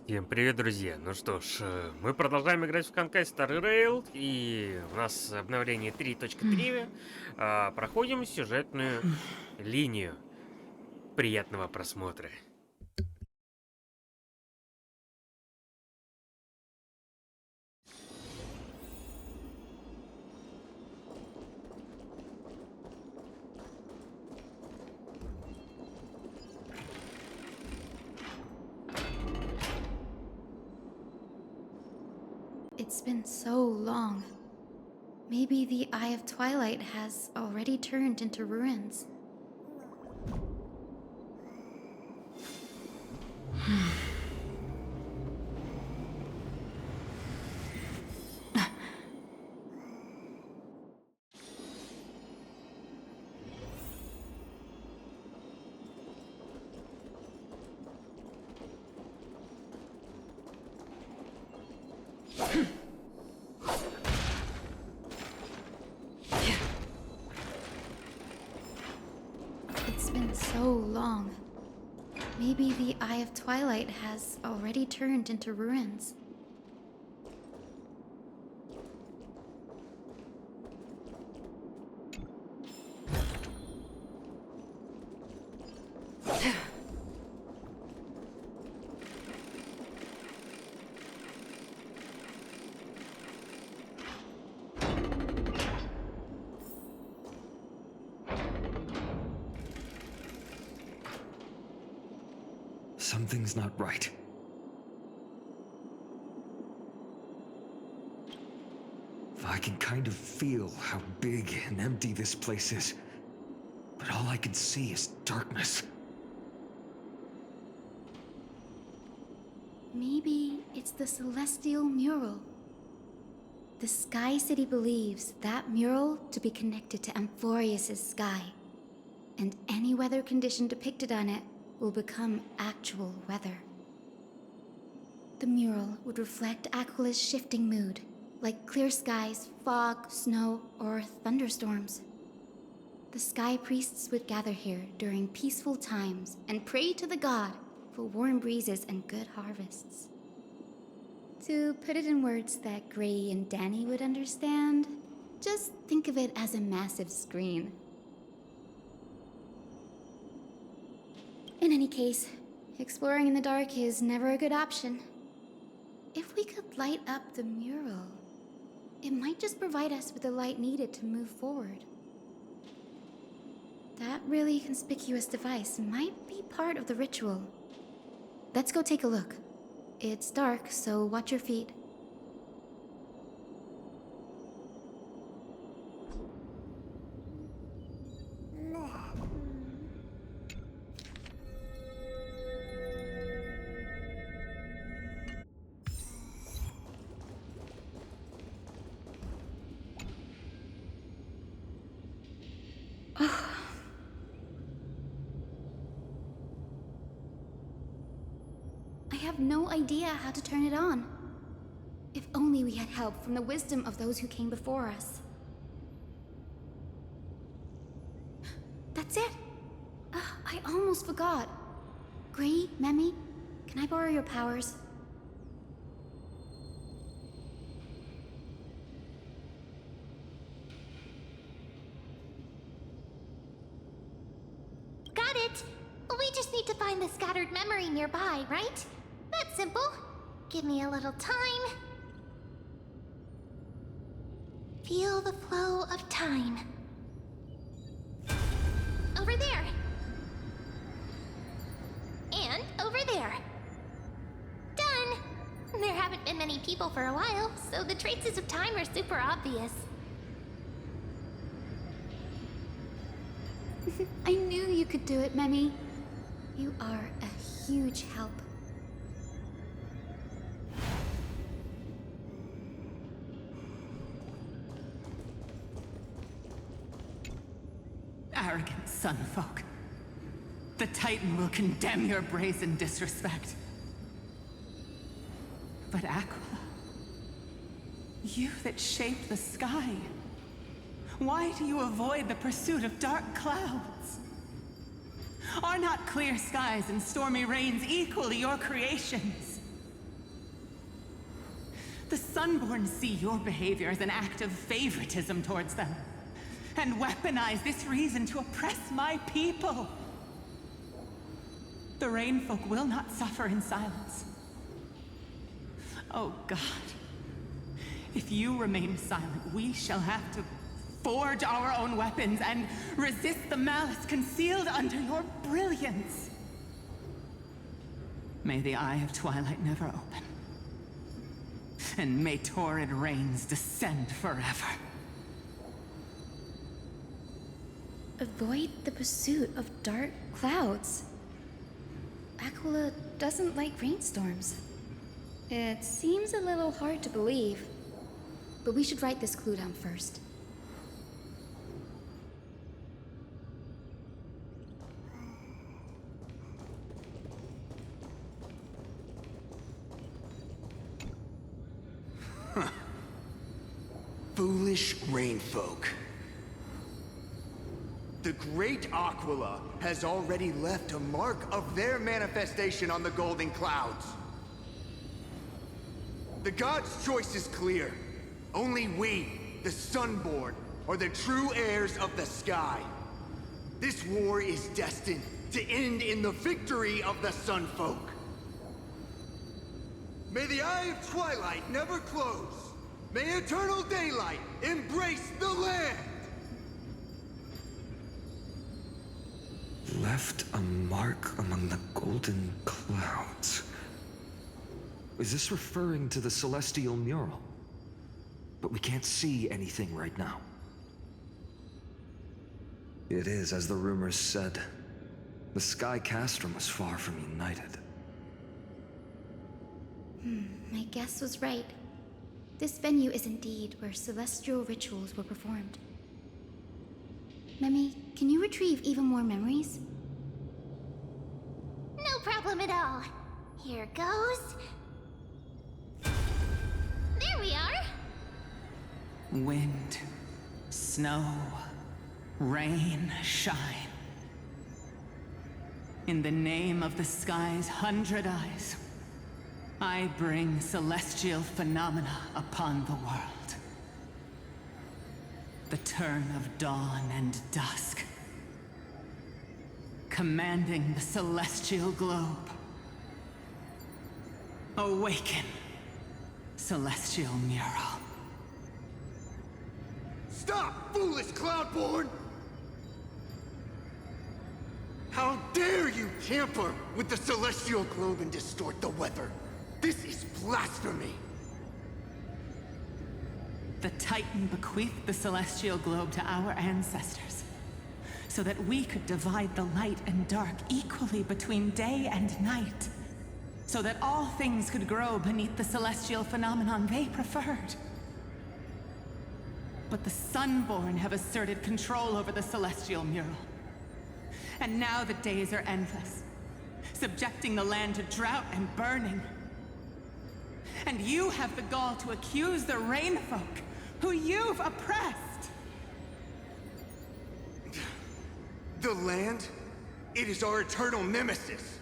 Всем привет, друзья! Ну что ж, мы продолжаем играть в Honkai Star Rail, и у нас обновление 3.3. Проходим сюжетную линию. Приятного просмотра. It's been so long. Maybe the Eye of Twilight has already turned into ruins. It's been so long. Maybe the Eye of Twilight has already turned into ruins. Something's not right. I can kind of feel how big and empty this place is, but all I can see is darkness. Maybe it's the celestial mural. The Sky City believes that mural to be connected to Amphorius' sky, and any weather condition depicted on it will become actual weather. The mural would reflect Aquila's shifting mood, like clear skies, fog, snow, or thunderstorms. The sky priests would gather here during peaceful times and pray to the god for warm breezes and good harvests. To put it in words that Gray and Danny would understand, just think of it as a massive screen. In any case, exploring in the dark is never a good option. If we could light up the mural, it might just provide us with the light needed to move forward. That really conspicuous device might be part of the ritual. Let's go take a look. It's dark, so watch your feet. I have no idea how to turn it on. If only we had help from the wisdom of those who came before us. That's it! I almost forgot. Gray, Memi, can I borrow your powers? Got it! We just need to find the scattered memory nearby, right? That's simple. Give me a little time. Feel the flow of time. Over there. And over there. Done! There haven't been many people for a while, so the traces of time are super obvious. I knew you could do it, Memi. You are a huge help. Arrogant sunfolk. The Titan will condemn your brazen disrespect. But Aquila, you that shape the sky, why do you avoid the pursuit of dark clouds? Are not clear skies and stormy rains equally your creations? The Sunborn see your behavior as an act of favoritism towards them, and weaponize this reason to oppress my people. The Rainfolk will not suffer in silence. Oh God. If you remain silent, we shall have to forge our own weapons and resist the malice concealed under your brilliance. May the Eye of Twilight never open. And may torrid rains descend forever. Avoid the pursuit of dark clouds. Aquila doesn't like rainstorms. It seems a little hard to believe, but we should write this clue down first. Foolish rainfolk. The great Aquila has already left a mark of their manifestation on the golden clouds. The gods' choice is clear. Only we, the Sunborn, are the true heirs of the sky. This war is destined to end in the victory of the Sunfolk. May the Eye of Twilight never close. May eternal daylight embrace the land! Left a mark among the golden clouds. Is this referring to the celestial mural? But we can't see anything right now. It is, as the rumors said. The Sky Castrum was far from united. My guess was right. This venue is indeed where celestial rituals were performed. Memi, can you retrieve even more memories? No problem at all. Here goes. There we are. Wind, snow, rain, shine. In the name of the sky's 100 eyes, I bring celestial phenomena upon the world. The turn of dawn and dusk, commanding the celestial globe. Awaken, celestial mural. Stop, foolish Cloudborn! How dare you tamper with the celestial globe and distort the weather? This is blasphemy! The Titan bequeathed the celestial globe to our ancestors, so that we could divide the light and dark equally between day and night, so that all things could grow beneath the celestial phenomenon they preferred. But the Sunborn have asserted control over the celestial mural. And now the days are endless, subjecting the land to drought and burning. And you have the gall to accuse the Rainfolk, who you've oppressed! The land? It is our eternal nemesis!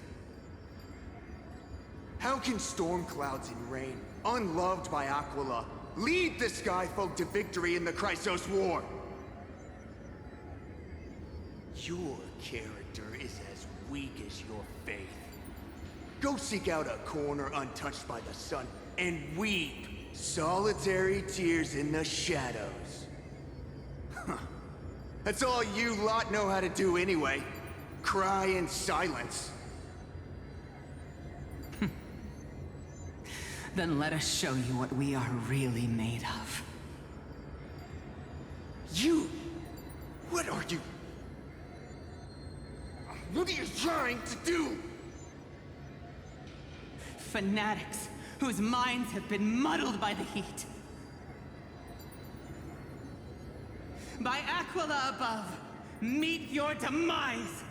How can storm clouds and rain, unloved by Aquila, lead the Skyfolk to victory in the Chrysos War? Your character is as weak as your faith. Go seek out a corner untouched by the sun and weep solitary tears in the shadows. Huh. That's all you lot know how to do anyway. Cry in silence. Then let us show you what we are really made of. You? What are you? What are you trying to do? Fanatics whose minds have been muddled by the heat. By Aquila above, meet your demise!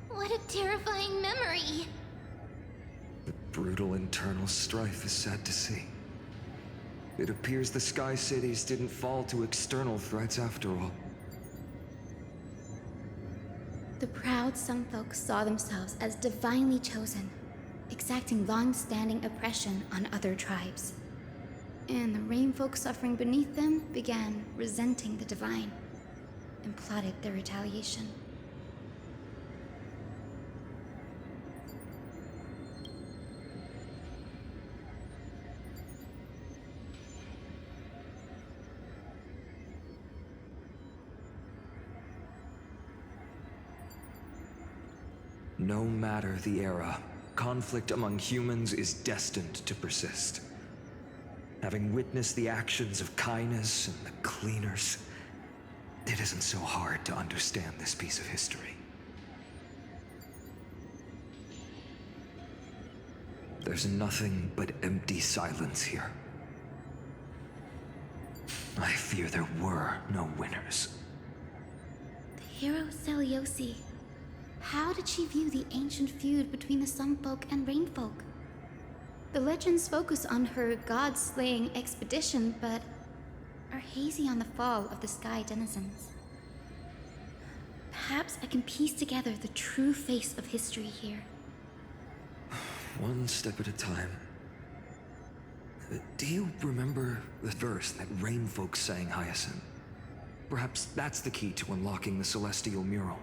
What a terrifying memory. The brutal internal strife is sad to see. It appears the Sky Cities didn't fall to external threats after all. The proud some folks saw themselves as divinely chosen, exacting long-standing oppression on other tribes. And the rain folk suffering beneath them began resenting the divine and plotted their retaliation. No matter the era, conflict among humans is destined to persist. Having witnessed the actions of Kindness and the Cleaners, it isn't so hard to understand this piece of history. There's nothing but empty silence here. I fear there were no winners. The hero Celiosi. How did she view the ancient feud between the Sun Folk and Rain Folk? The legends focus on her god-slaying expedition, but are hazy on the fall of the Sky Denizens. Perhaps I can piece together the true face of history here. One step at a time. Do you remember the verse that Rain Folk sang, Hyacinth? Perhaps that's the key to unlocking the Celestial Mural.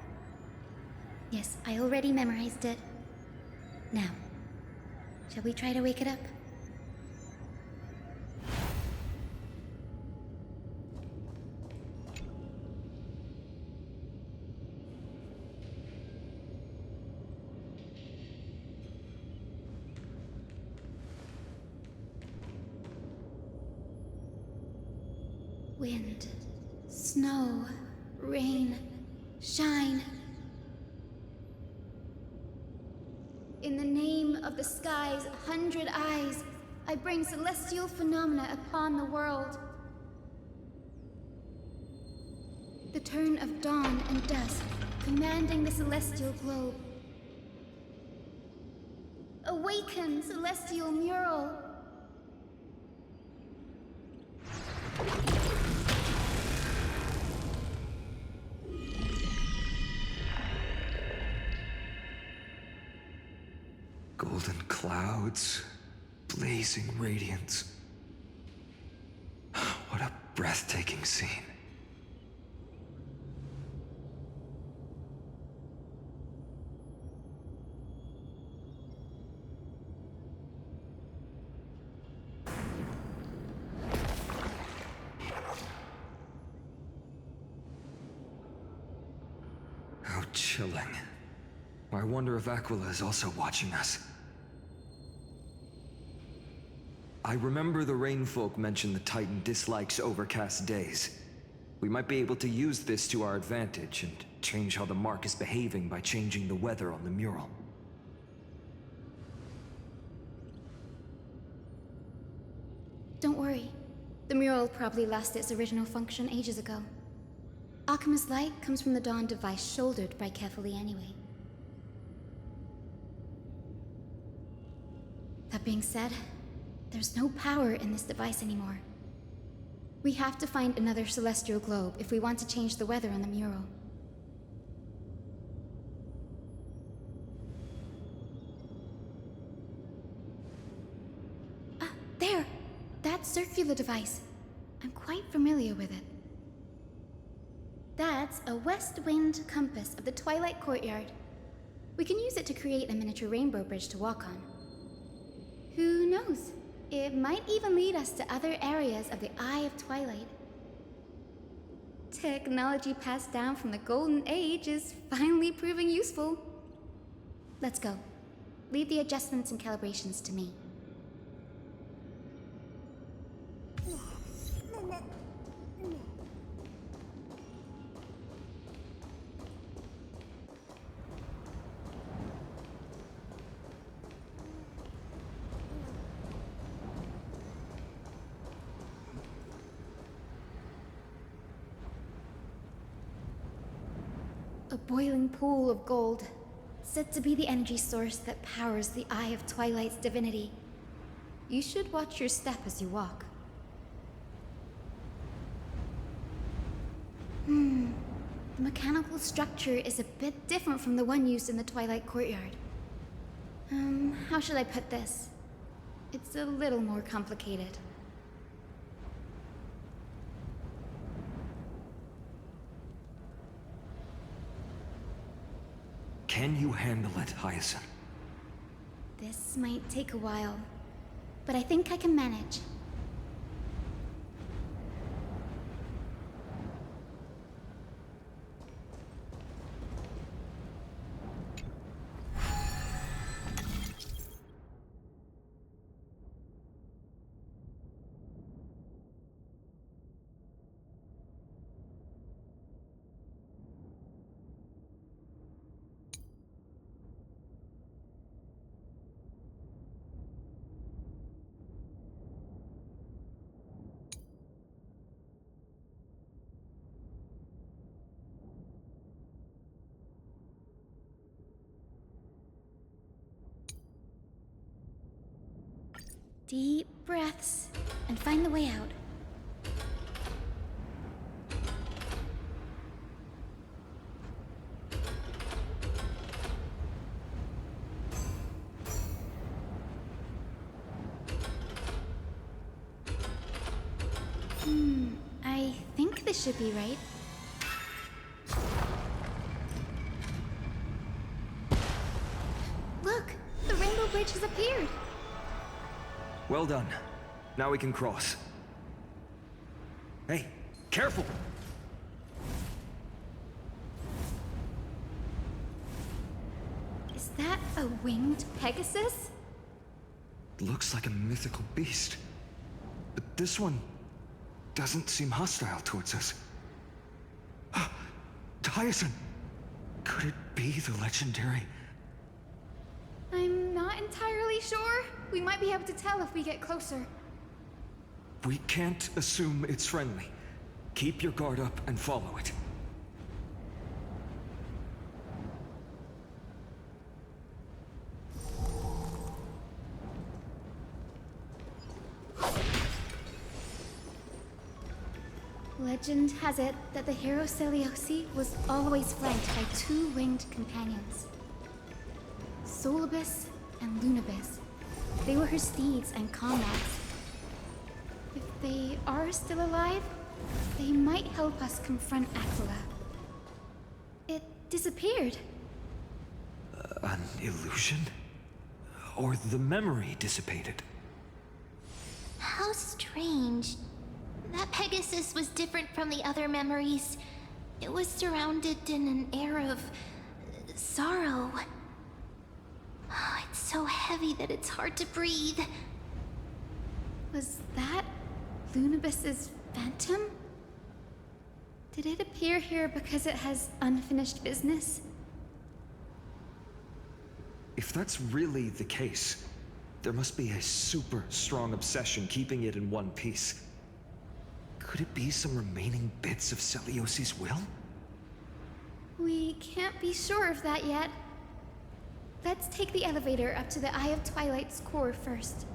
Yes, I already memorized it. Now, shall we try to wake it up? Wind, snow, rain, shine. In the name of the sky's 100 eyes, I bring celestial phenomena upon the world. The turn of dawn and dusk, commanding the celestial globe. Awaken, celestial mural! Golden clouds, blazing radiance. What a breathtaking scene. How chilling. I wonder if Aquila is also watching us. I remember the Rainfolk mentioned the Titan dislikes overcast days. We might be able to use this to our advantage and change how the mark is behaving by changing the weather on the mural. Don't worry. The mural probably lost its original function ages ago. Alchemist's light comes from the dawn device shouldered by carefully anyway. That being said, there's no power in this device anymore. We have to find another celestial globe if we want to change the weather on the mural. Ah, there! That circular device. I'm quite familiar with it. That's a west wind compass of the Twilight Courtyard. We can use it to create a miniature rainbow bridge to walk on. Who knows? It might even lead us to other areas of the Eye of Twilight. Technology passed down from the Golden Age is finally proving useful. Let's go. Leave the adjustments and calibrations to me. A boiling pool of gold, said to be the energy source that powers the Eye of Twilight's divinity. You should watch your step as you walk. The mechanical structure is a bit different from the one used in the Twilight Courtyard. How should I put this? It's a little more complicated. Can you handle it, Hyacinth? This might take a while, but I think I can manage. Deep breaths and find the way out. I think this should be right. Look, the Rainbow Bridge has appeared. Well done. Now we can cross. Hey, careful! Is that a winged Pegasus? Looks like a mythical beast. But this one doesn't seem hostile towards us. Hyacinth! Could it be the legendary? I'm not entirely sure. We might be able to tell if we get closer. We can't assume it's friendly. Keep your guard up and follow it. Legend has it that the hero Celiosi was always flanked by two winged companions. Solibus and Lunibus. They were her steeds and comrades. If they are still alive, they might help us confront Aquila. It disappeared. An illusion? Or the memory dissipated? How strange. That Pegasus was different from the other memories. It was surrounded in an air of sorrow. Oh, it's so heavy that it's hard to breathe. Was that Lunibus's phantom? Did it appear here because it has unfinished business? If that's really the case, there must be a super strong obsession keeping it in one piece. Could it be some remaining bits of Celiosi's will? We can't be sure of that yet. Let's take the elevator up to the Eye of Twilight's core first.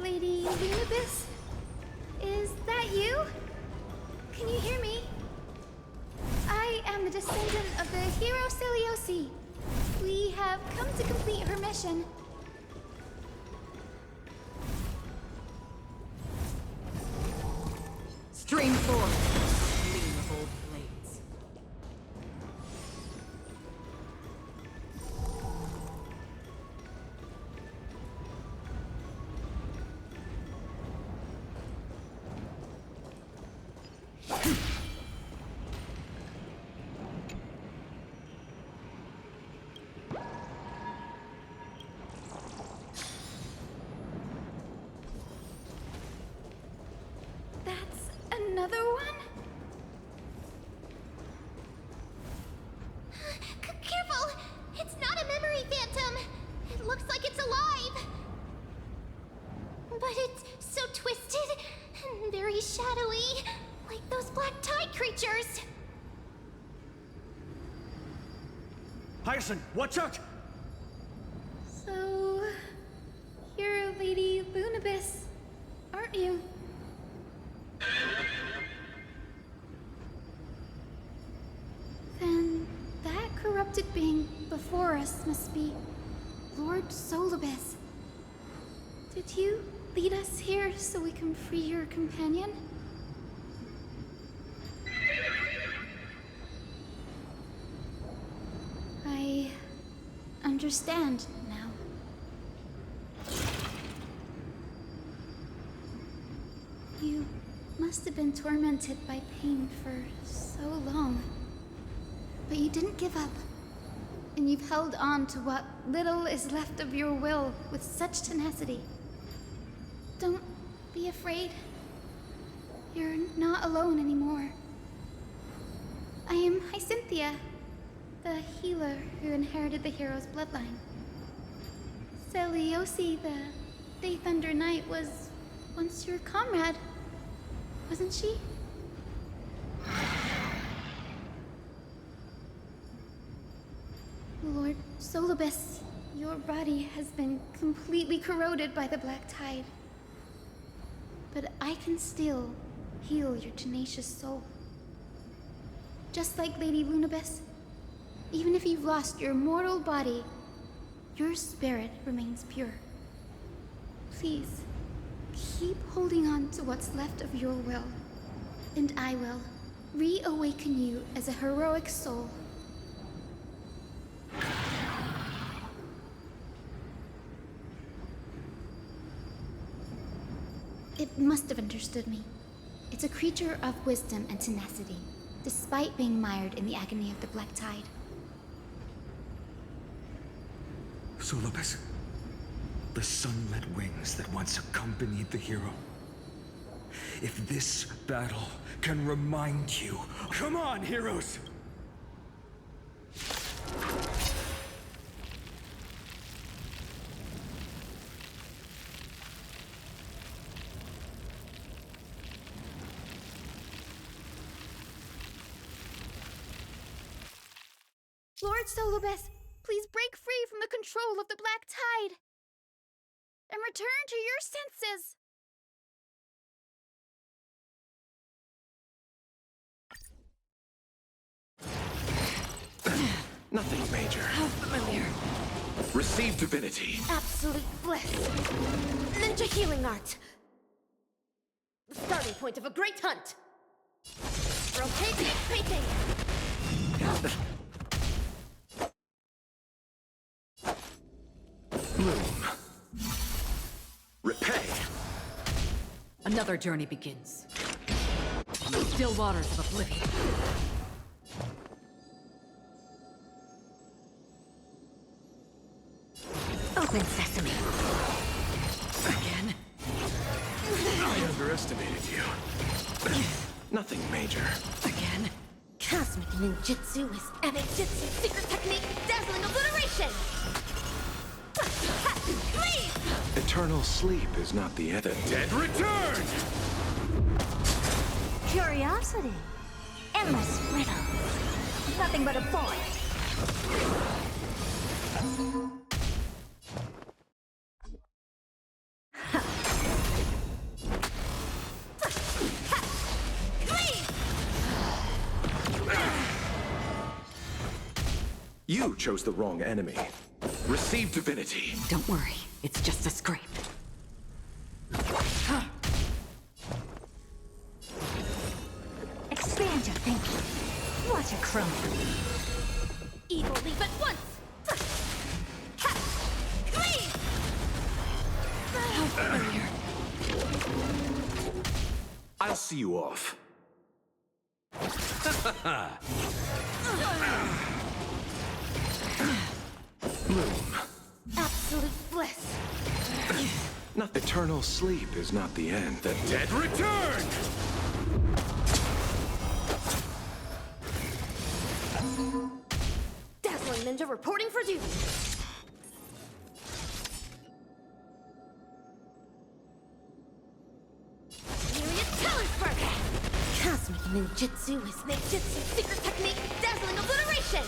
Lady Lunibus? Is that you? Can you hear me? I am the descendant of the hero Celiosi. We have come to complete her mission. Stream forth, gleam of old blades. That's another one? Careful! It's not a memory phantom! It looks like it's alive! Hyacinth, watch out! So, you're Lady Lunabis, aren't you? Then that corrupted being before us must be Lord Solibus. Did you lead us here so we can free your companion? I understand now. You must have been tormented by pain for so long. But you didn't give up. And you've held on to what little is left of your will with such tenacity. Don't be afraid. You're not alone anymore. I am Hyacinthia, the healer who inherited the hero's bloodline. Celiosi, the Day Thunder Knight, was once your comrade, wasn't she? Lord Solibus, your body has been completely corroded by the Black Tide. But I can still heal your tenacious soul. Just like Lady Lunabis, even if you've lost your mortal body, your spirit remains pure. Please, keep holding on to what's left of your will, and I will reawaken you as a heroic soul. It must have understood me. It's a creature of wisdom and tenacity, despite being mired in the agony of the Black Tide. Solibus, the sunlit wings that once accompanied the hero. If this battle can remind you... Come on, heroes! Lord Solibus, please break free from the control of the Black Tide and return to your senses. Nothing major. How familiar. Receive divinity. Absolute bliss. Ninja healing art. The starting point of a great hunt. Rotating painting. Bloom. Repay. Another journey begins. On the still waters of oblivion. Open sesame. Again. I underestimated you. Nothing major. Again. Cosmic ninjutsu is Anijutsu secret technique, dazzling obliteration! Leave! Eternal sleep is not the end. The dead return! Curiosity. Endless riddles. Nothing but a void. You chose the wrong enemy. Receive divinity. Don't worry, it's just a scrape. Expand your thinking. Watch it crumble. Evil leave at once! Cleave! How familiar. I'll see you off. Bloom. Absolute bliss. Not eternal sleep is not the end. The dead return! Dazzling ninja reporting for duty. Myriad talent spark. Cosmic ninjutsu is ninjutsu secret technique, dazzling obliteration.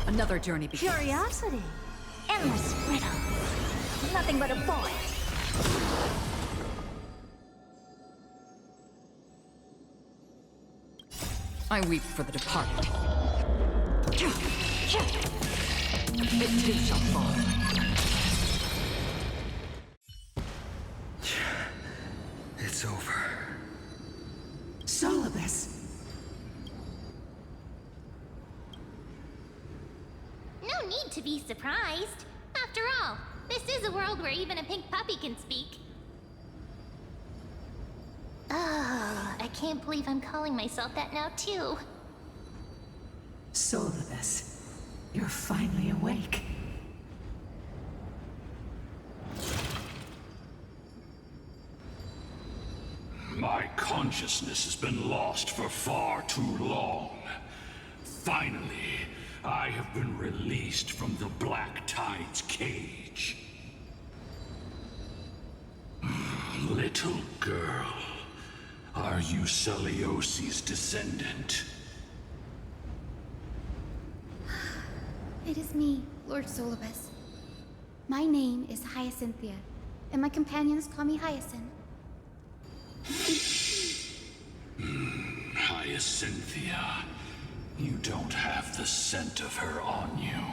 Another journey begins. Curiosity. Endless riddle. Nothing but a void. I weep for the departed. It too shall fall. It's over. Solibus. No need to be surprised. After all, this is a world where even a pink puppy can speak. Oh, I can't believe I'm calling myself that now, too. Solibus, you're finally awake. My consciousness has been lost for far too long. Finally, I have been released from the Black Tide's cage. Little girl, are you Celiosi's descendant? It is me, Lord Solibus. My name is Hyacinthia, and my companions call me Hyacinth. Hyacinthia, you don't have the scent of her on you.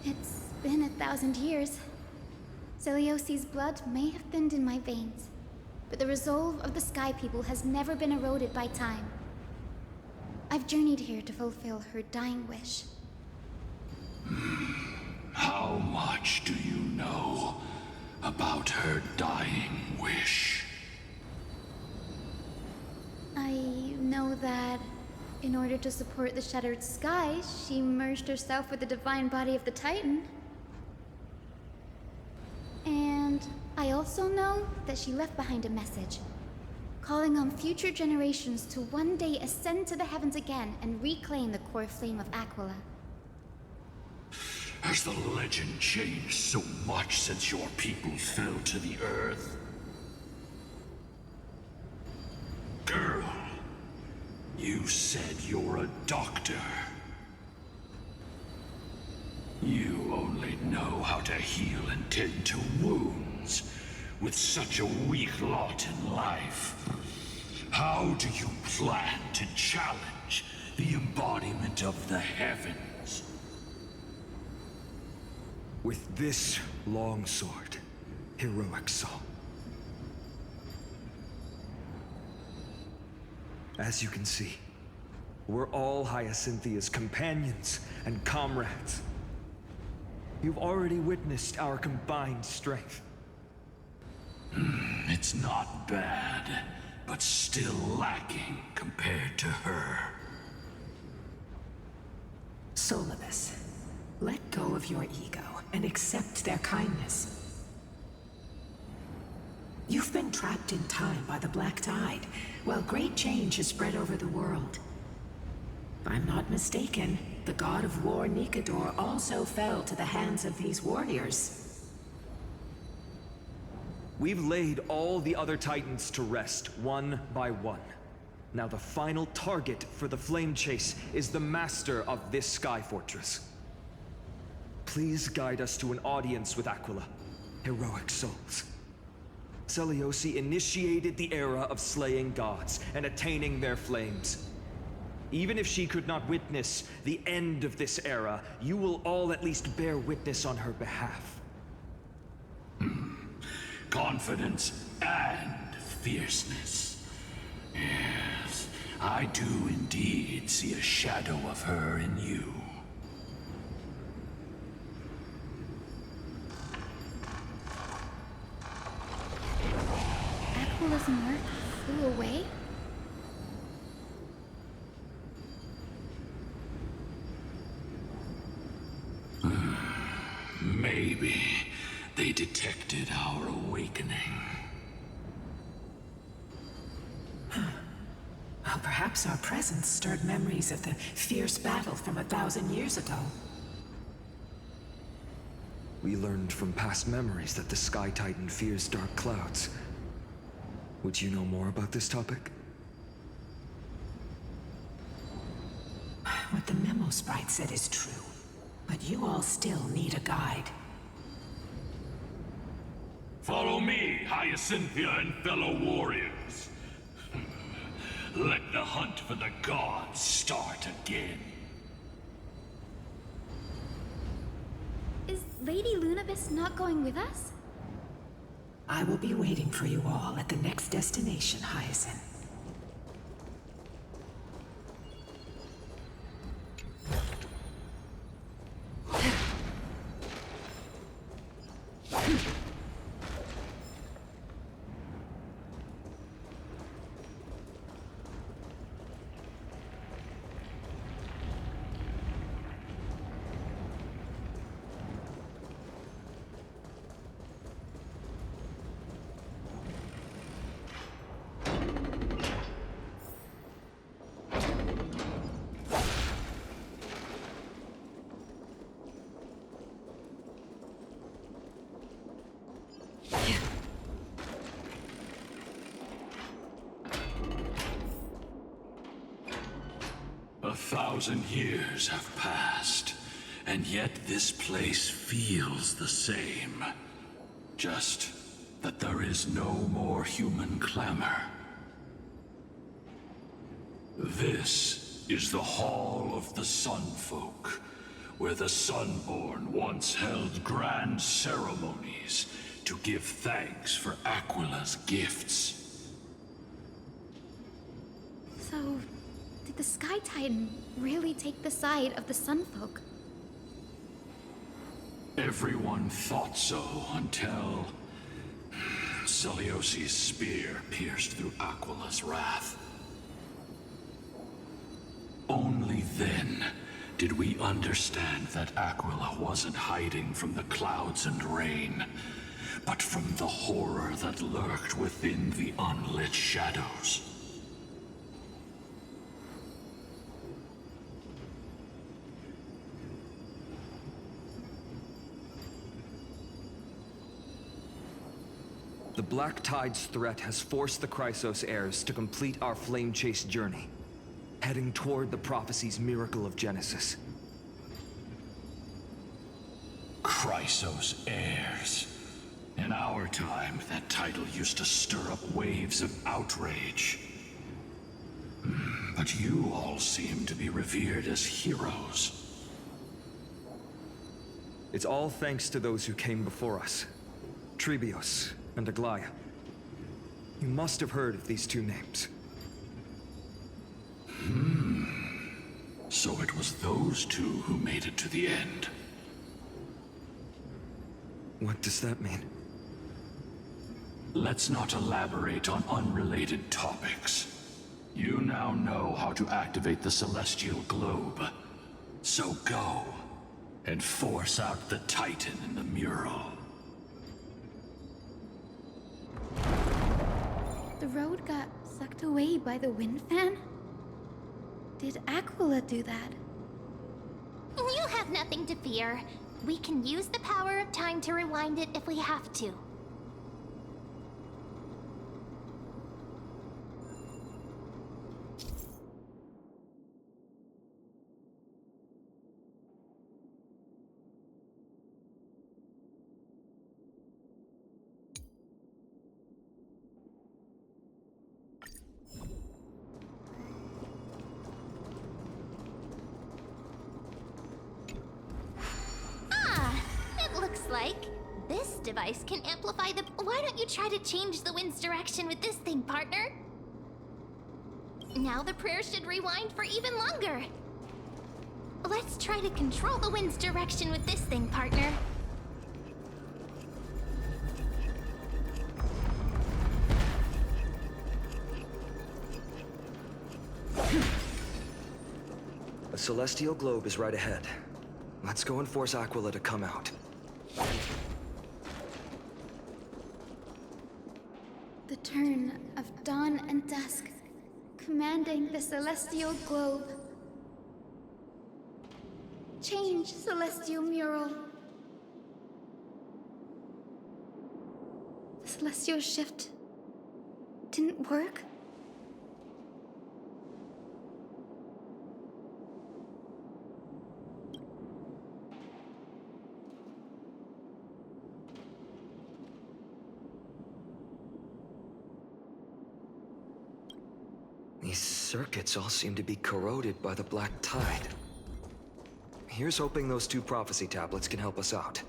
It's been 1,000 years. Celiosi's blood may have thinned in my veins, but the resolve of the Sky People has never been eroded by time. I've journeyed here to fulfill her dying wish. How much do you know about her dying wish? I know that in order to support the shattered sky, she merged herself with the divine body of the Titan. And I also know that she left behind a message, calling on future generations to one day ascend to the heavens again and reclaim the core flame of Aquila. Has the legend changed so much since your people fell to the earth? Girl, you said you're a doctor. You only know how to heal and tend to wounds with such a weak lot in life. How do you plan to challenge the embodiment of the heavens? With this longsword, heroic soul. As you can see, we're all Hyacinthia's companions and comrades. You've already witnessed our combined strength. It's not bad, but still lacking compared to her. Solibus, let go of your ego and accept their kindness. You've been trapped in time by the Black Tide, while great change has spread over the world. If I'm not mistaken, the god of war Nikador also fell to the hands of these warriors. We've laid all the other Titans to rest, one by one. Now the final target for the flame chase is the master of this sky fortress. Please guide us to an audience with Aquila, heroic souls. Celiosi initiated the era of slaying gods and attaining their flames. Even if she could not witness the end of this era, you will all at least bear witness on her behalf. Confidence and fierceness. Yes, I do indeed see a shadow of her in you. Aquila's mark flew away? Maybe they detected our awakening. Well, perhaps our presence stirred memories of the fierce battle from 1,000 years ago. We learned from past memories that the Sky Titan fears dark clouds. Would you know more about this topic? Demo Sprite said is true. But you all still need a guide. Follow me, Hyacinthia and fellow warriors. Let the hunt for the gods start again. Is Lady Lunabis not going with us? I will be waiting for you all at the next destination, Hyacinth. A 1,000 years have passed, and yet this place feels the same. Just that there is no more human clamor. This is the Hall of the Sunfolk, where the Sunborn once held grand ceremonies to give thanks for Aquila's gifts. So, did the Sky Titan really take the side of the Sunfolk? Everyone thought so until Celiosi's spear pierced through Aquila's wrath. Only then did we understand that Aquila wasn't hiding from the clouds and rain, but from the horror that lurked within the unlit shadows. The Black Tide's threat has forced the Chrysos heirs to complete our flame chase journey, heading toward the prophecy's miracle of Genesis. Chrysos heirs. In our time, that title used to stir up waves of outrage. But you all seem to be revered as heroes. It's all thanks to those who came before us. Trebios and Aglaia. You must have heard of these two names. So it was those two who made it to the end. What does that mean? Let's not elaborate on unrelated topics. You now know how to activate the celestial globe. So go, and force out the Titan in the mural. The road got sucked away by the wind fan? Did Aquila do that? You have nothing to fear. We can use the power of time to rewind it if we have to. Like, this device can amplify the... Why don't you try to change the wind's direction with this thing, partner? Now the prayer should rewind for even longer. Let's try to control the wind's direction with this thing, partner. A celestial globe is right ahead. Let's go and force Aquila to come out. The turn of dawn and dusk, commanding the celestial globe. Change, celestial mural. The celestial shift didn't work? These circuits all seem to be corroded by the black tide. Here's hoping those 2 prophecy tablets can help us out.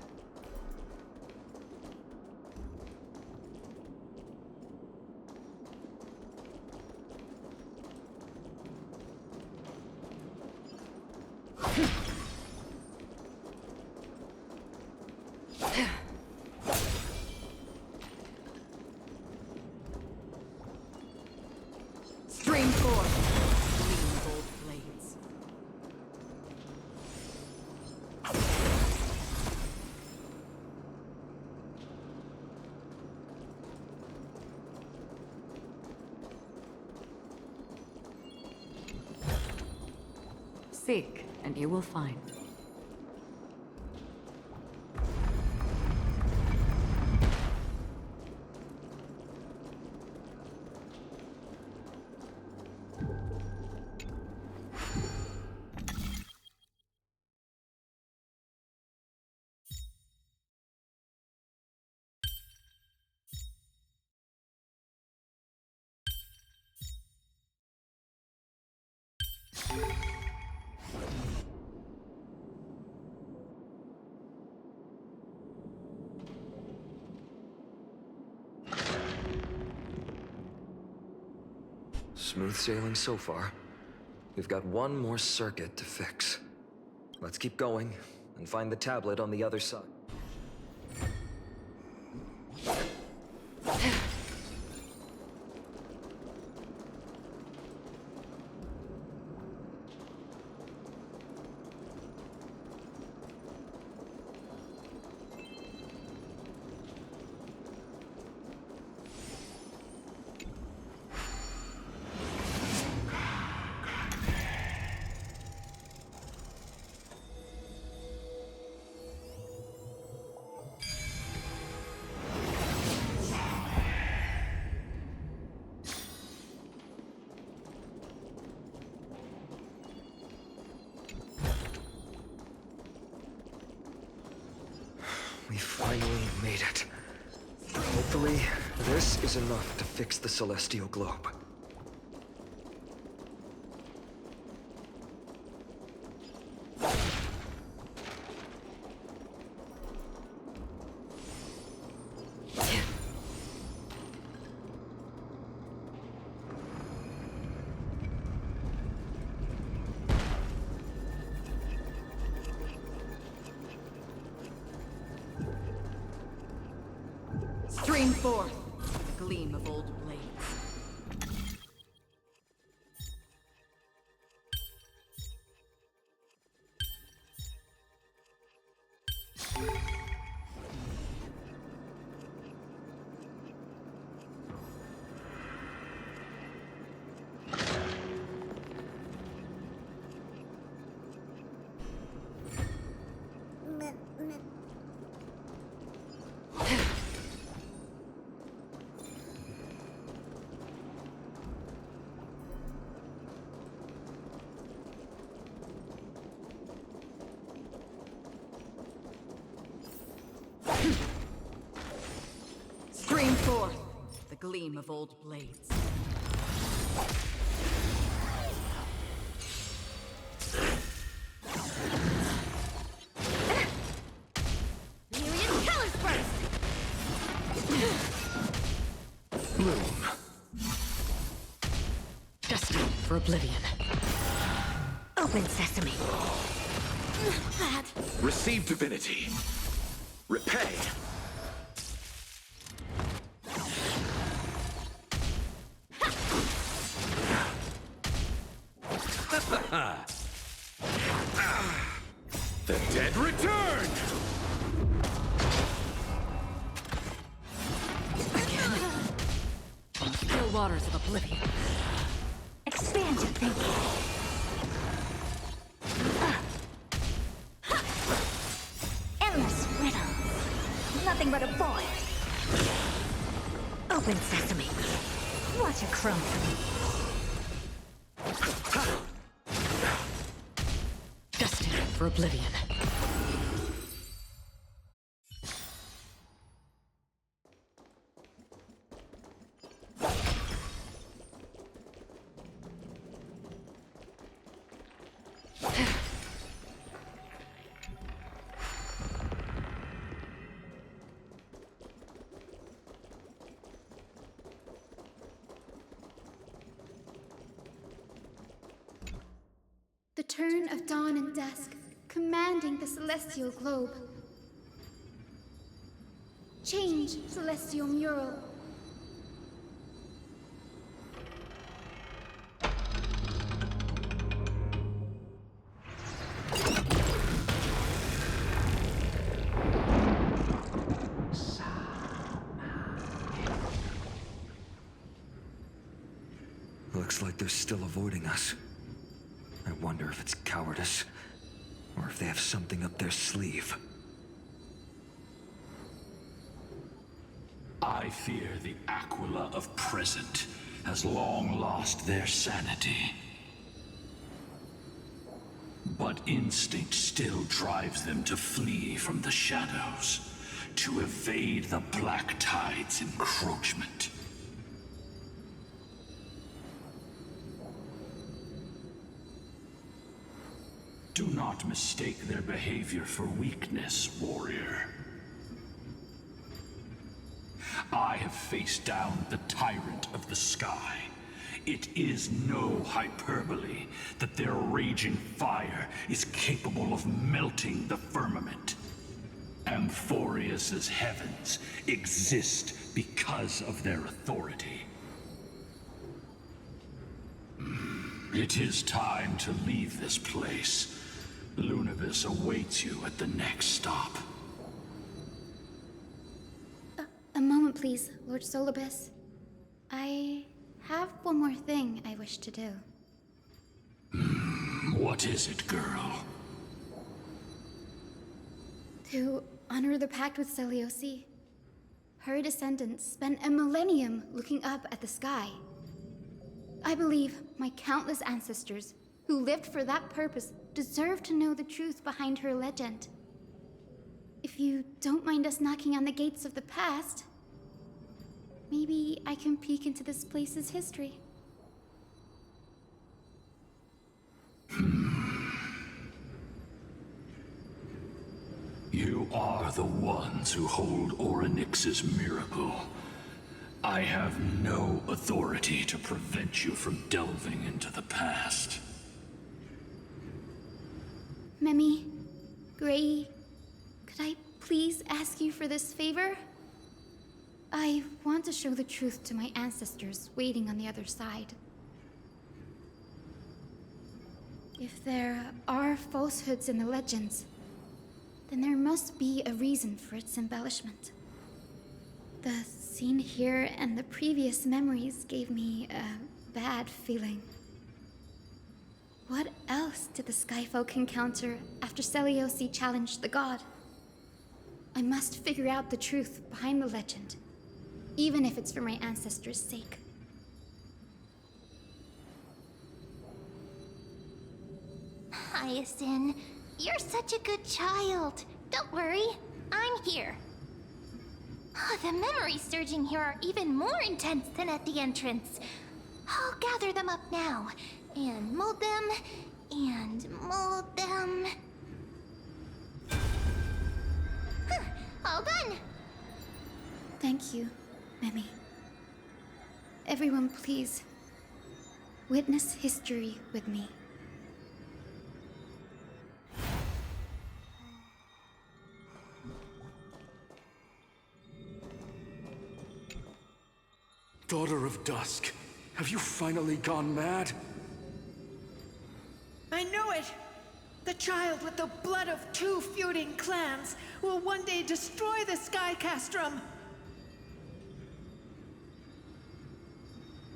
Stream forth. Gleam gold blades. Seek, and you will find. Smooth sailing so far. We've got one more circuit to fix. Let's keep going and find the tablet on the other side. We finally made it. Hopefully, this is enough to fix the celestial globe. Stream forth. The gleam of old blades. Stream forth. The gleam of old blades. Myriad colors burst! Bloom. Destined for oblivion. Open sesame. Bad. Receive divinity. Repay. The dead return! Still waters of oblivion. Expand your thinking. Endless riddles. Nothing but a boy. Open sesame. Watch it crumble. Destined for oblivion. return of dawn and dusk, commanding the celestial globe. Change, celestial mural. Looks like they're still avoiding us. I wonder if it's cowardice, or if they have something up their sleeve. I fear the Aquila of present has long lost their sanity. But instinct still drives them to flee from the shadows, to evade the Black Tide's encroachment. Do not mistake their behavior for weakness, warrior. I have faced down the tyrant of the sky. It is no hyperbole that their raging fire is capable of melting the firmament. Amphorius's heavens exist because of their authority. It is time to leave this place. Lunavis awaits you at the next stop. A moment, please, Lord Solibus. I have one more thing I wish to do. What is it, girl? To honor the pact with Selioci. Her descendants spent a millennium looking up at the sky. I believe my countless ancestors who lived for that purpose deserve to know the truth behind her legend. If you don't mind us knocking on the gates of the past, maybe I can peek into this place's history. You are the ones who hold Orynyx's miracle. I have no authority to prevent you from delving into the past. Memi, Gray, could I please ask you for this favor? I want to show the truth to my ancestors waiting on the other side. If there are falsehoods in the legends, then there must be a reason for its embellishment. The scene here and the previous memories gave me a bad feeling. What else did the Skyfolk encounter after Selioci challenged the god? I must figure out the truth behind the legend, even if it's for my ancestors' sake. Hyacinth, you're such a good child. Don't worry, I'm here. The memories surging here are even more intense than at the entrance. I'll gather them up now, and mold them, and mold them. All done! Thank you, Memi. Everyone, please, witness history with me. Daughter of Dusk, have you finally gone mad? I know it! The child with the blood of 2 feuding clans will one day destroy the Sky Castrum!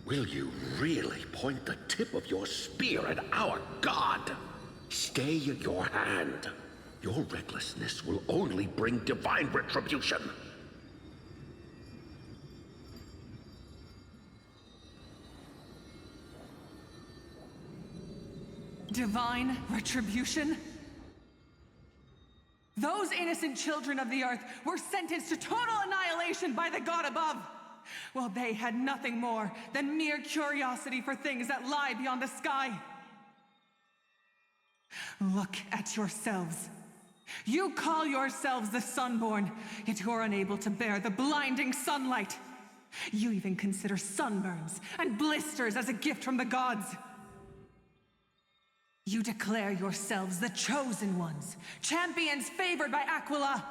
Will you really point the tip of your spear at our god? Stay your hand. Your recklessness will only bring divine retribution. Divine retribution? Those innocent children of the earth were sentenced to total annihilation by the god above, while they had nothing more than mere curiosity for things that lie beyond the sky. Look at yourselves. You call yourselves the Sunborn, yet you're unable to bear the blinding sunlight. You even consider sunburns and blisters as a gift from the gods. You declare yourselves the chosen ones, champions favored by Aquila.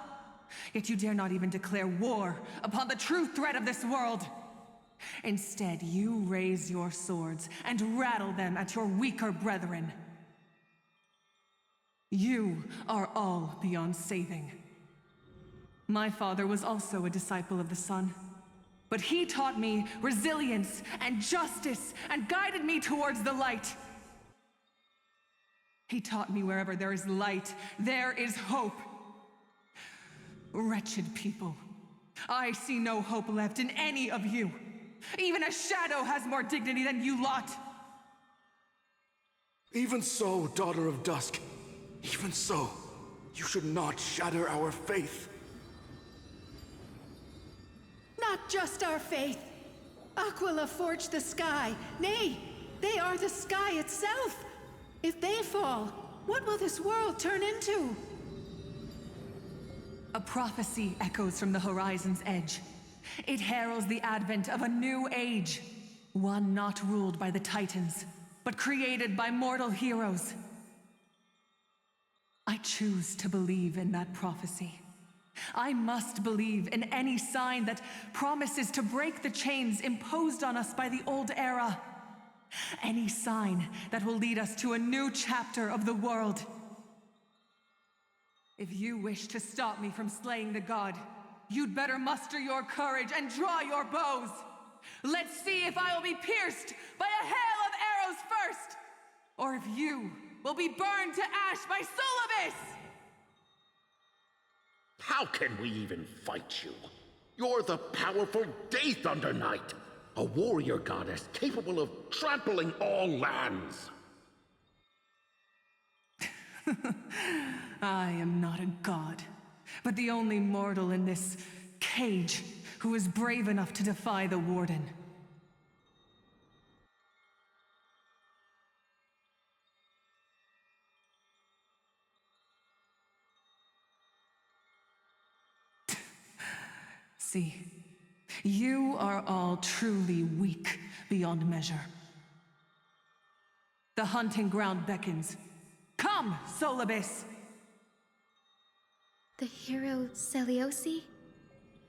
Yet you dare not even declare war upon the true threat of this world. Instead, you raise your swords and rattle them at your weaker brethren. You are all beyond saving. My father was also a disciple of the sun, but he taught me resilience and justice and guided me towards the light. He taught me wherever there is light, there is hope. Wretched people, I see no hope left in any of you. Even a shadow has more dignity than you lot. Even so, Daughter of Dusk, even so, you should not shatter our faith. Not just our faith. Aquila forged the sky. Nay, they are the sky itself. If they fall, what will this world turn into? A prophecy echoes from the horizon's edge. It heralds the advent of a new age. One not ruled by the Titans, but created by mortal heroes. I choose to believe in that prophecy. I must believe in any sign that promises to break the chains imposed on us by the old era. Any sign that will lead us to a new chapter of the world. If you wish to stop me from slaying the god, you'd better muster your courage and draw your bows. Let's see if I will be pierced by a hail of arrows first, or if you will be burned to ash by Solobis! How can we even fight you? You're the powerful Day Thunder Knight, a warrior goddess capable of trampling all lands. I am not a god, but the only mortal in this cage who is brave enough to defy the Warden. See, you are all truly weak beyond measure. The hunting ground beckons. Come, Solobis! The hero Seliosi,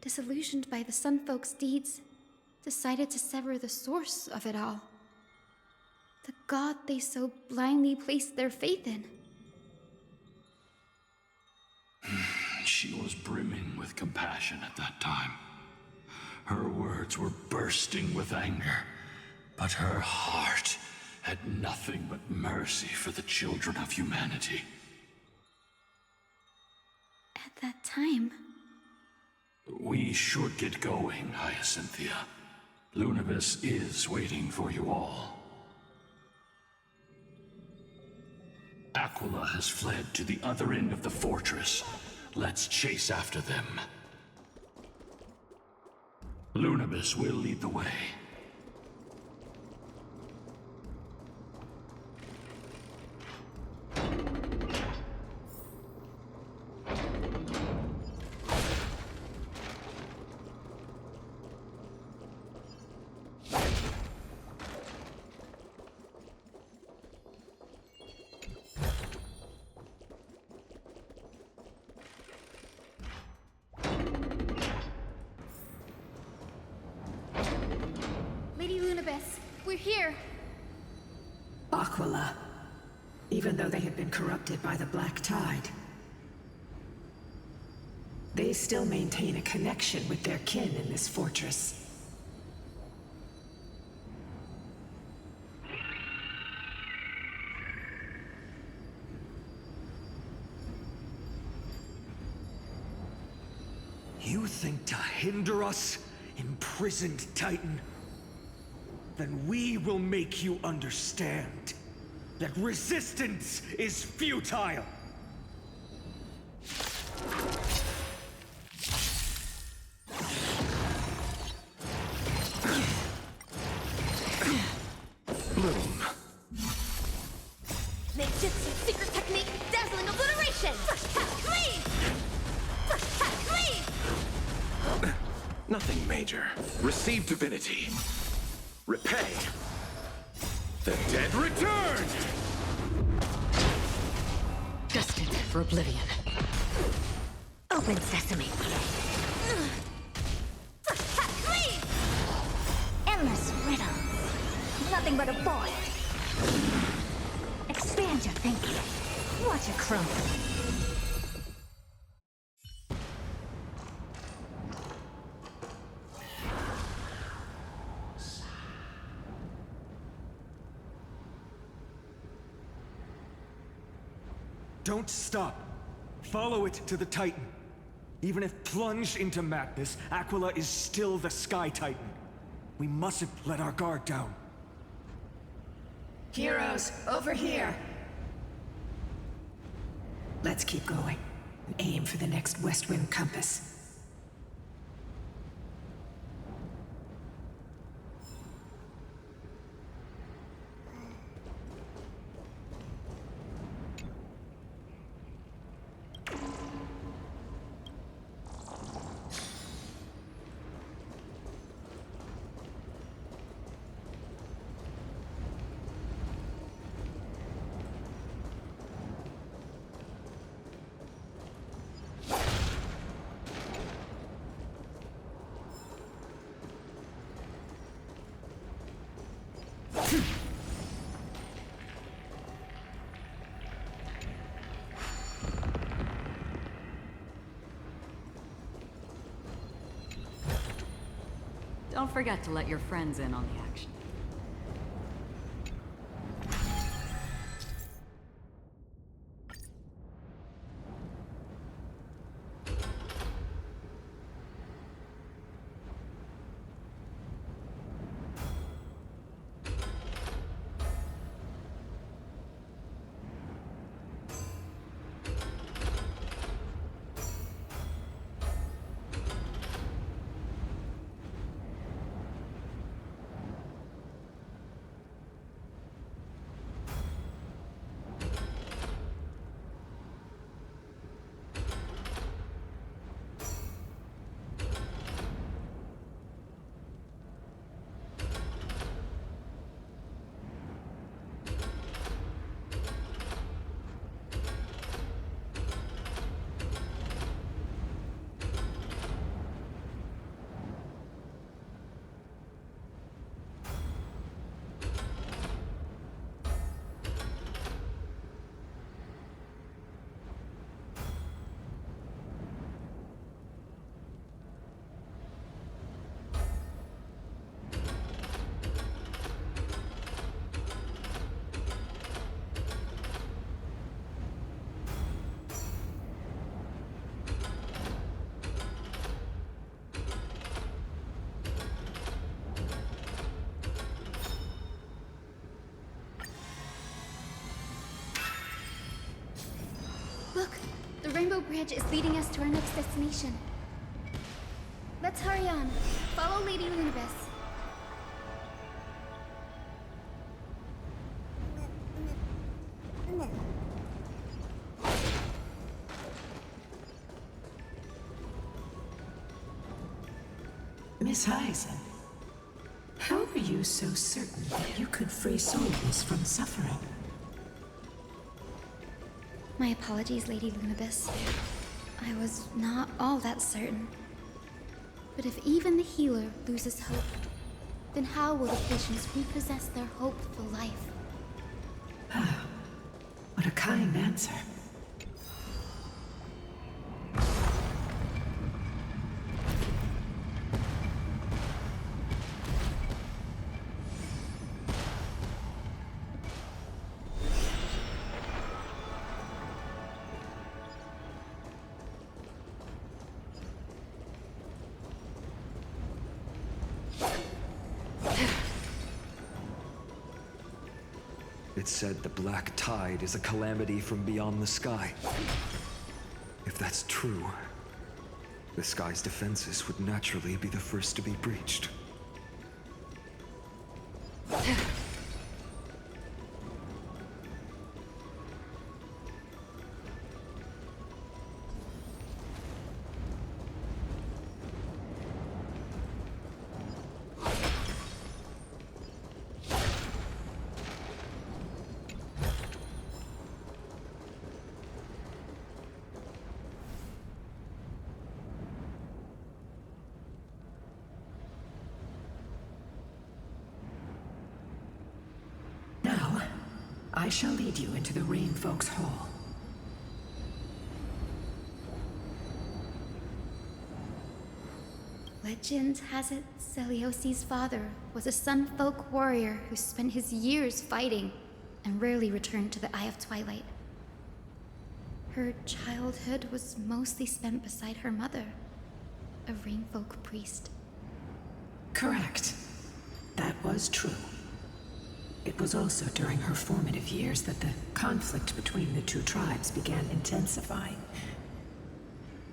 disillusioned by the Sunfolk's deeds, decided to sever the source of it all. The god they so blindly placed their faith in. She was brimming with compassion at that time. Her words were bursting with anger, but her heart had nothing but mercy for the children of humanity. At that time... We should get going, Hyacinthia. Lunibus is waiting for you all. Aquila has fled to the other end of the fortress. Let's chase after them. Lunibus will lead the way. Lady Lunibus, we're here. Aquila. Even though they had been corrupted by the Black Tide, they still maintain a connection with their kin in this fortress. You think to hinder us, imprisoned Titan? Then we will make you understand that resistance is futile! Bloom. Ninjutsu secret technique, dazzling obliteration! First cut, cleave! First cut, cleave! Nothing major. Receive divinity. Repay. The dead return! for oblivion. Open sesame. Endless riddle. Nothing but a void. Expand your thinking. Watch it crumble. Don't stop. Follow it to the Titan. Even if plunged into madness, Aquila is still the Sky Titan. We mustn't let our guard down. Heroes, over here. Let's keep going and aim for the next West Wind compass. Don't forget to let your friends in on the action. Look! The Rainbow Bridge is leading us to our next destination. Let's hurry on. Follow Lady Lunibus. Miss Hyzen, how are you so certain that you could free souls from suffering? My apologies, Lady Lunibus. I was not all that certain. But if even the healer loses hope, then how will the patients repossess their hope for life? What a kind answer. It's said the Black Tide is a calamity from beyond the sky. If that's true, the sky's defenses would naturally be the first to be breached. I shall lead you into the Rain Folks' Hall. Legend has it Celiosi's father was a Sun Folk warrior who spent his years fighting and rarely returned to the Eye of Twilight. Her childhood was mostly spent beside her mother, a Rainfolk priest. Correct. That was true. It was also during her formative years that the conflict between the two tribes began intensifying.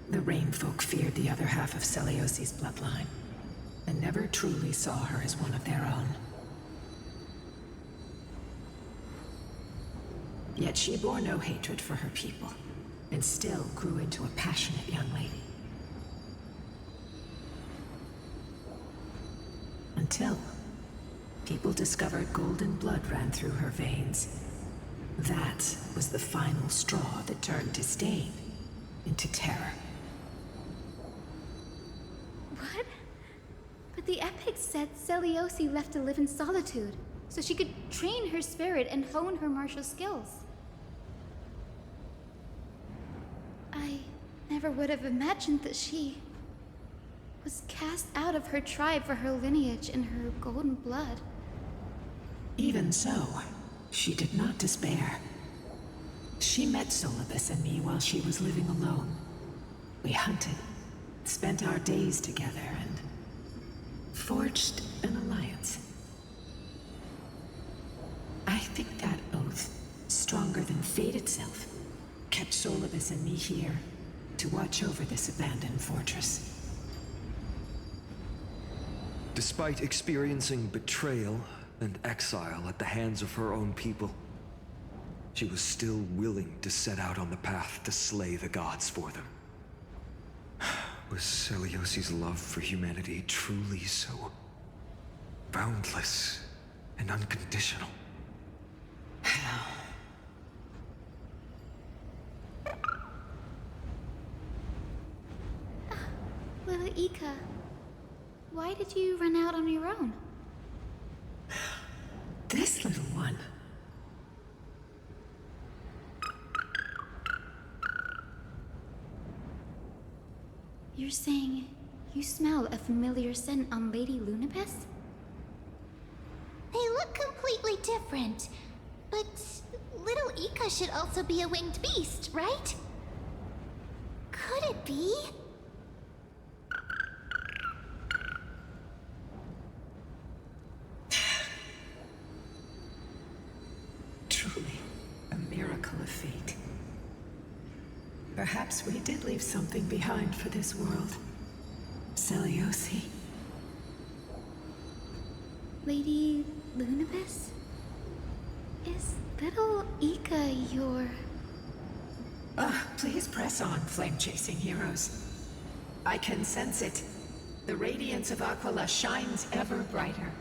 The Rainfolk feared the other half of Celiosi's bloodline, and never truly saw her as one of their own. Yet she bore no hatred for her people, and still grew into a passionate young lady. Until people discovered golden blood ran through her veins. That was the final straw that turned disdain into terror. What? But the epics said Celiosi left to live in solitude, so she could train her spirit and hone her martial skills. I never would have imagined that she was cast out of her tribe for her lineage and her golden blood. Even so, she did not despair. She met Solibus and me while she was living alone. We hunted, spent our days together, and forged an alliance. I think that oath, stronger than fate itself, kept Solibus and me here to watch over this abandoned fortress. Despite experiencing betrayal and exile at the hands of her own people, she was still willing to set out on the path to slay the gods for them. Was Celiosi's love for humanity truly so boundless and unconditional? Little Ika, why did you run out on your own? This little one. You're saying you smell a familiar scent on Lady Lunibus? They look completely different. But little Ika should also be a winged beast, right? Could it be? Truly, a miracle of fate. Perhaps we did leave something behind for this world. Celiosi. Lady Lunibus? Is little Ika your... Please press on, flame-chasing heroes. I can sense it. The radiance of Aquila shines ever brighter.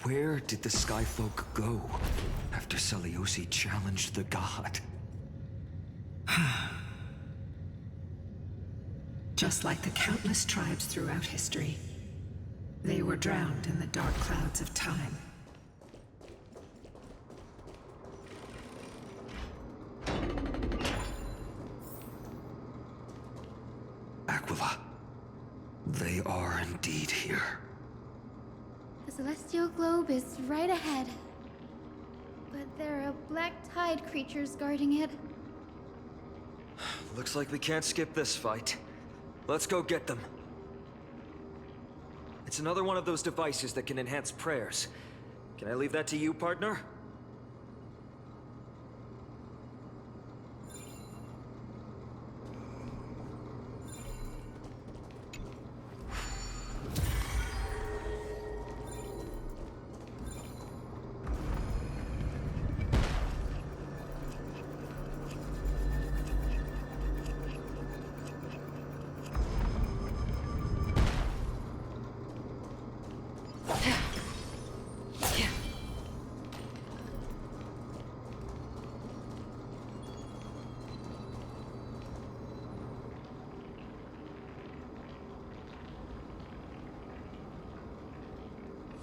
Where did the Skyfolk go after Celiosi challenged the god? Just like the countless tribes throughout history, they were drowned in the dark clouds of time. lead here? The celestial globe is right ahead. But there are black tide creatures guarding it. Looks like we can't skip this fight. Let's go get them. It's another one of those devices that can enhance prayers. Can I leave that to you, partner?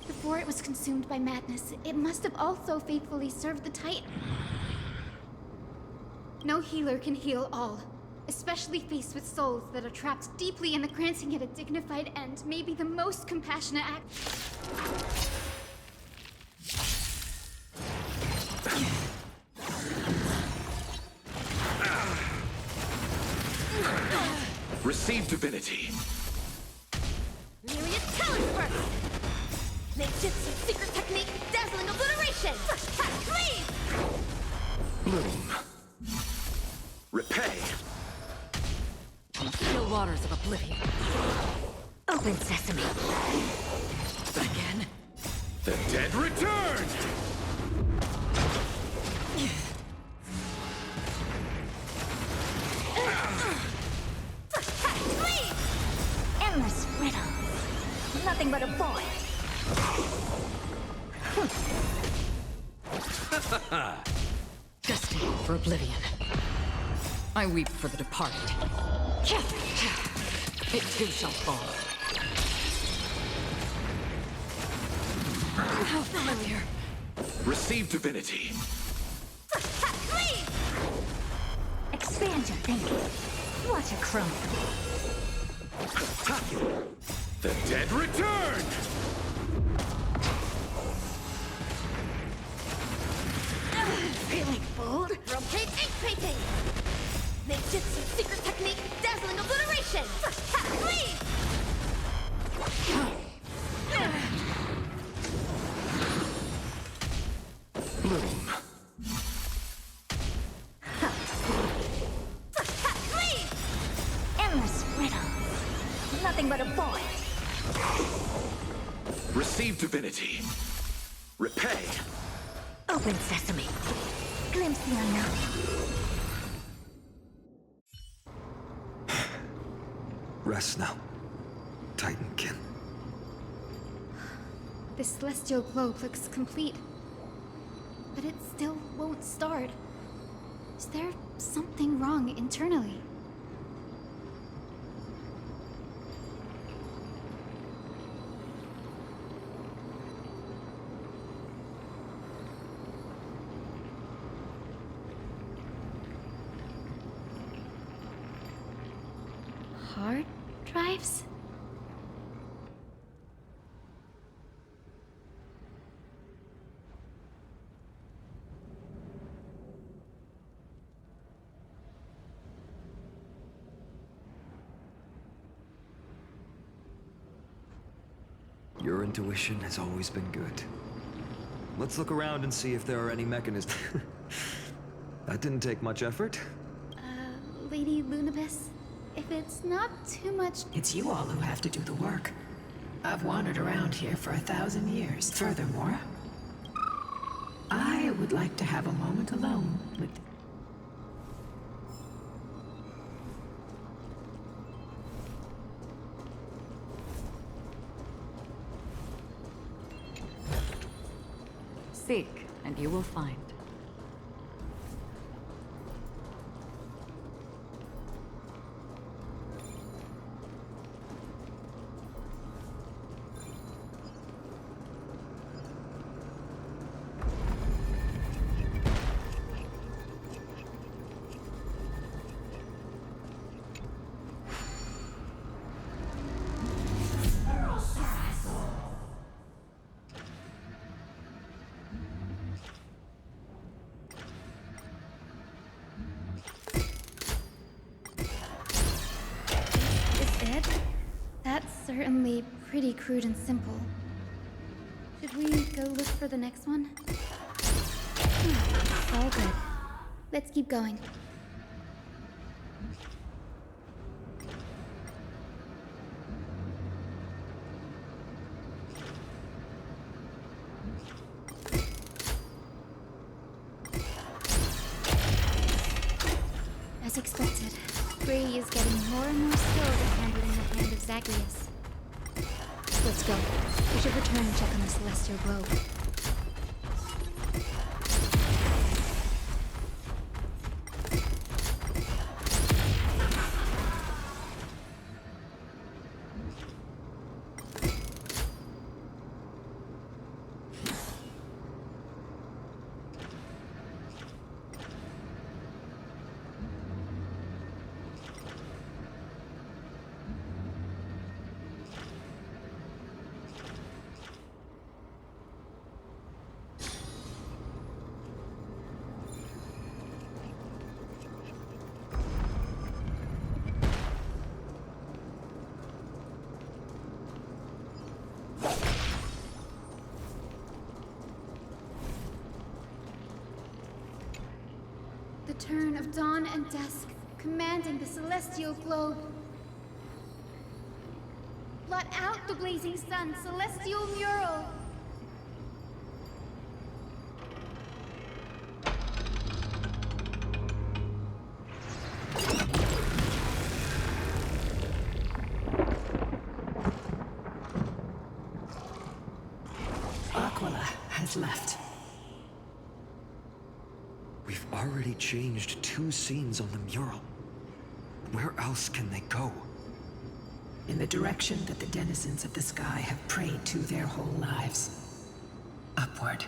Before it was consumed by madness, it must have also faithfully served the Titan. No healer can heal all, especially faced with souls that are trapped deeply in the granting it a dignified end may be the most compassionate act. Receive divinity. Myriad talent burst! Ninjutsu secret technique, dazzling obliteration! First attack, please! Bloom. Repay. Still waters of oblivion. Open sesame. Again. The dead return! First attack, please! Endless riddle. Nothing but a void. Destined for oblivion. I weep for the departed. It too shall fall. How familiar. Receive divinity. First attack, please! Expand your thinking. Watch it crumble. The dead return! Feeling bold? Rotate ink painting! Ninjutsu secret technique, dazzling obliteration! First attack, please! Bloom. First attack, please! Endless riddle. Nothing but a void. Receive divinity. Repay. Open sesame. Glimpse the unknown. Rest now, Titankin. The celestial globe looks complete. But it still won't start. Is there something wrong internally? Hard drives? Your intuition has always been good. Let's look around and see if there are any mechanisms. That didn't take much effort. Lady Lunibus, if it's not too much... It's you all who have to do the work. I've wandered around here for 1,000 years. Furthermore, I would like to have a moment alone with... Seek, and you will find. certainly pretty crude and simple. Should we go look for the next one? All good. Let's keep going. As expected, Brady is getting more and more skilled at handling the hand of Zagreus. Let's go. We should return and check on the celestial globe. The turn of dawn and dusk, commanding the celestial globe. Blot out the blazing sun, celestial mural! Aquila has left. We've already changed 2 scenes on the mural. Where else can they go? In the direction that the denizens of the sky have prayed to their whole lives. Upward.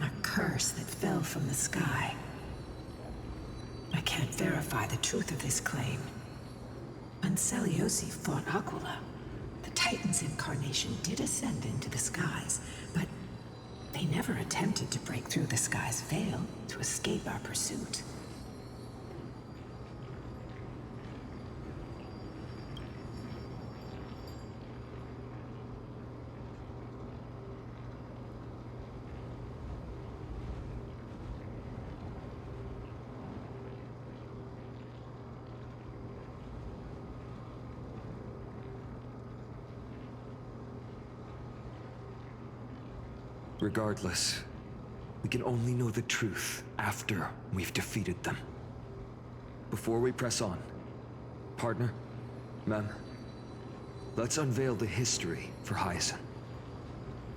A curse that fell from the sky. I can't verify the truth of this claim. When Celiosi fought Aquila, the Titan's incarnation did ascend into the skies, but they never attempted to break through the sky's veil to escape our pursuit. Regardless, we can only know the truth after we've defeated them. Before we press on, partner, ma'am, let's unveil the history for Hyacinth.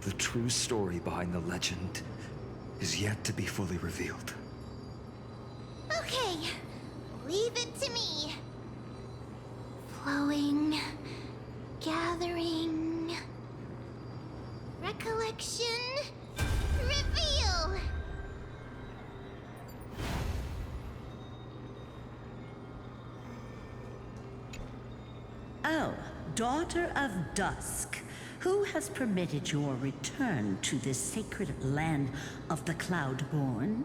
The true story behind the legend is yet to be fully revealed. Okay, leave it to me. Flowing, gathering, recollection, reveal! Oh, daughter of dusk, who has permitted your return to this sacred land of the Cloudborn?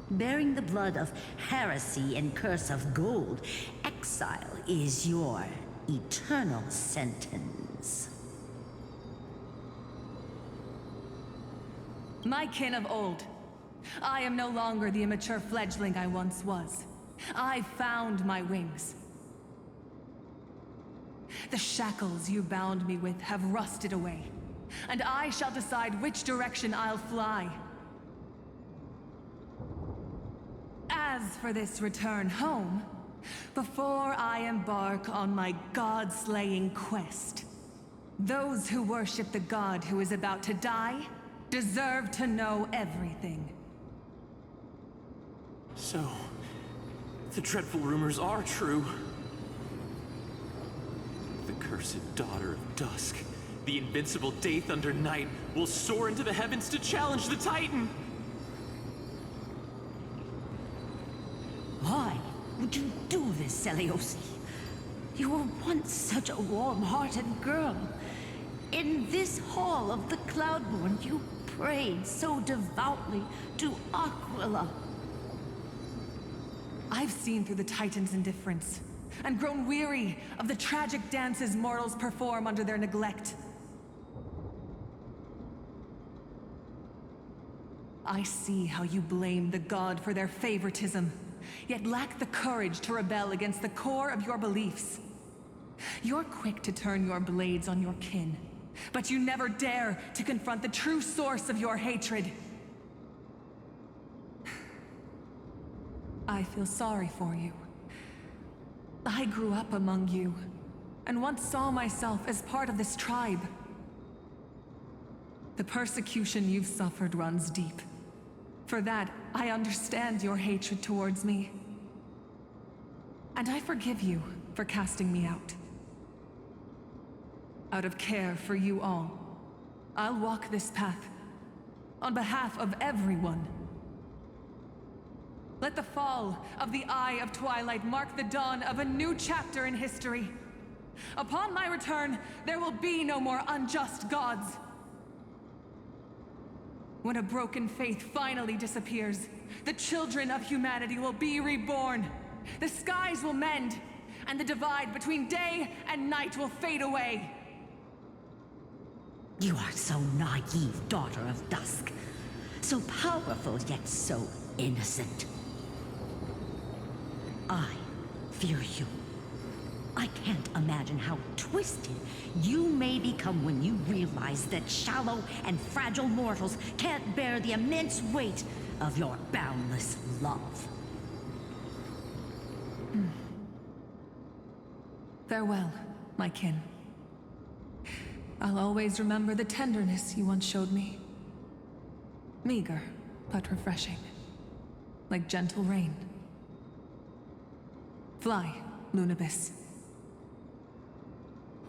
Bearing the blood of heresy and curse of gold, exile is your eternal sentence. My kin of old, I am no longer the immature fledgling I once was. I found my wings. The shackles you bound me with have rusted away, and I shall decide which direction I'll fly. As for this return home, before I embark on my god-slaying quest, those who worship the god who is about to die deserve to know everything. So, the dreadful rumors are true. The cursed daughter of dusk, the invincible Day Thunder Knight, will soar into the heavens to challenge the Titan! Why? could you do this, Seliosi? You were once such a warm-hearted girl. In this hall of the Cloudborn, you prayed so devoutly to Aquila. I've seen through the Titan's indifference, and grown weary of the tragic dances mortals perform under their neglect. I see how you blame the god for their favoritism, yet lack the courage to rebel against the core of your beliefs. You're quick to turn your blades on your kin, but you never dare to confront the true source of your hatred. I feel sorry for you. I grew up among you, and once saw myself as part of this tribe. The persecution you've suffered runs deep. For that, I understand your hatred towards me. And I forgive you for casting me out. Out of care for you all, I'll walk this path on behalf of everyone. Let the fall of the Eye of Twilight mark the dawn of a new chapter in history. Upon my return, there will be no more unjust gods. When a broken faith finally disappears, the children of humanity will be reborn. The skies will mend, and the divide between day and night will fade away. You are so naive, daughter of dusk. So powerful, yet so innocent. I fear you. I can't imagine how twisted you may become when you realize that shallow and fragile mortals can't bear the immense weight of your boundless love. Farewell, my kin. I'll always remember the tenderness you once showed me. Meager, but refreshing. Like gentle rain. Fly, Lunibis.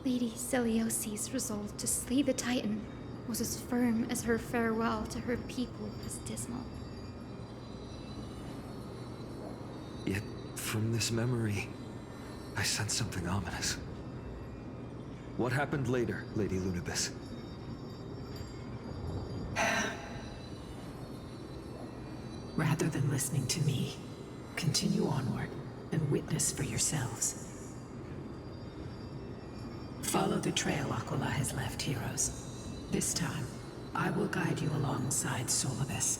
Lady Celiosi's resolve to slay the Titan was as firm as her farewell to her people was dismal. Yet, from this memory, I sense something ominous. What happened later, Lady Lunibis? Rather than listening to me, continue onward and witness for yourselves. Follow the trail Aquila has left, heroes. This time, I will guide you alongside Solibus.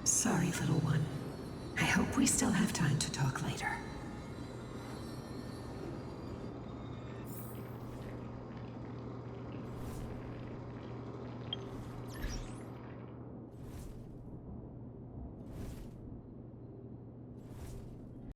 Sorry, little one. I hope we still have time to talk later.